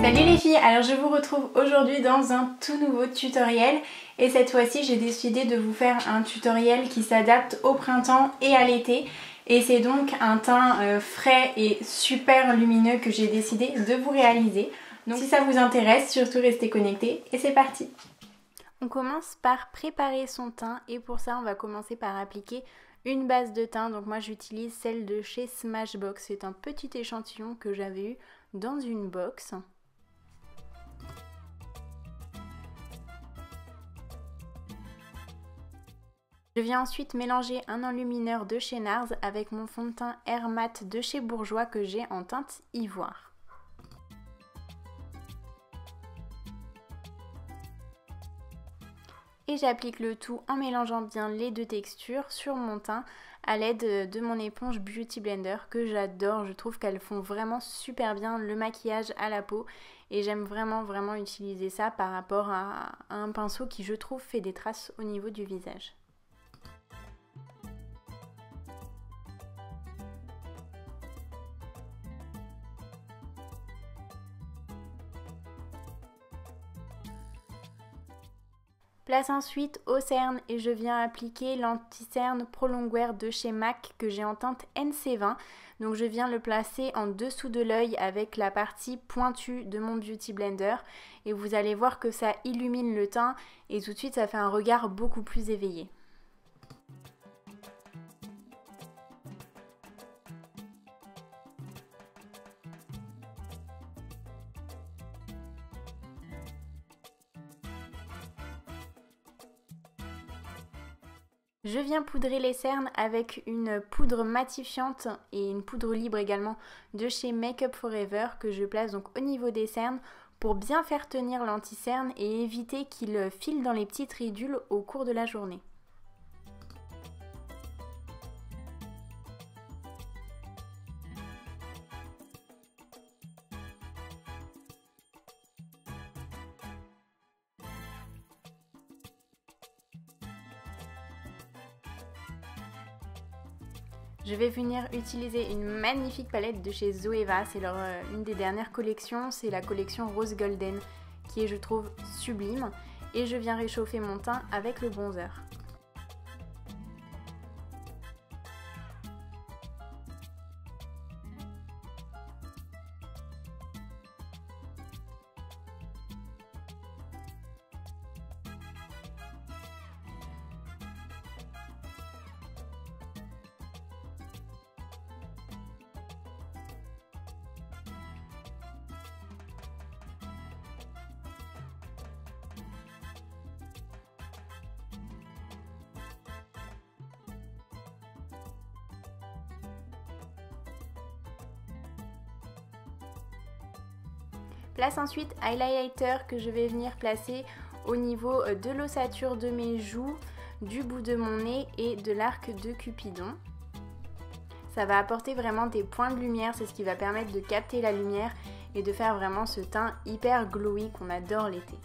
Salut les filles, alors je vous retrouve aujourd'hui dans un tout nouveau tutoriel et cette fois-ci j'ai décidé de vous faire un tutoriel qui s'adapte au printemps et à l'été et c'est donc un teint frais et super lumineux que j'ai décidé de vous réaliser. Donc si ça vous intéresse, surtout restez connectés et c'est parti. On commence par préparer son teint et pour ça on va commencer par appliquer une base de teint. Donc moi j'utilise celle de chez Smashbox, c'est un petit échantillon que j'avais eu dans une box. Je viens ensuite mélanger un enlumineur de chez NARS avec mon fond de teint Air Matte de chez Bourjois que j'ai en teinte ivoire. Et j'applique le tout en mélangeant bien les deux textures sur mon teint à l'aide de mon éponge Beauty Blender que j'adore. Je trouve qu'elles font vraiment super bien le maquillage à la peau et j'aime vraiment utiliser ça par rapport à un pinceau qui je trouve fait des traces au niveau du visage. Place ensuite au cerne et je viens appliquer l'anti-cerne Pro Longwear de chez MAC que j'ai en teinte NC20. Donc je viens le placer en dessous de l'œil avec la partie pointue de mon Beauty Blender et vous allez voir que ça illumine le teint et tout de suite ça fait un regard beaucoup plus éveillé. Je viens poudrer les cernes avec une poudre matifiante et une poudre libre également de chez Make Up Forever que je place donc au niveau des cernes pour bien faire tenir l'anti-cerne et éviter qu'il file dans les petites ridules au cours de la journée. Je vais venir utiliser une magnifique palette de chez Zoeva, c'est une des dernières collections, c'est la collection Rose Golden qui est je trouve sublime et je viens réchauffer mon teint avec le bronzer. Place ensuite highlighter que je vais venir placer au niveau de l'ossature de mes joues, du bout de mon nez et de l'arc de Cupidon. Ça va apporter vraiment des points de lumière, c'est ce qui va permettre de capter la lumière et de faire vraiment ce teint hyper glowy qu'on adore l'été.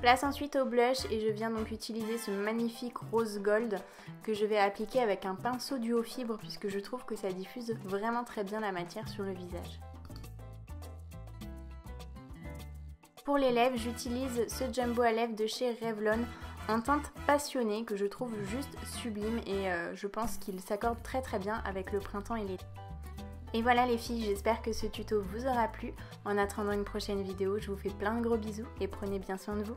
Place ensuite au blush et je viens donc utiliser ce magnifique rose gold que je vais appliquer avec un pinceau duo fibre puisque je trouve que ça diffuse vraiment très bien la matière sur le visage. Pour les lèvres, j'utilise ce jumbo à lèvres de chez Revlon en teinte passionnée que je trouve juste sublime et je pense qu'il s'accorde très bien avec le printemps et l'été. Et voilà les filles, j'espère que ce tuto vous aura plu. En attendant une prochaine vidéo, je vous fais plein de gros bisous et prenez bien soin de vous.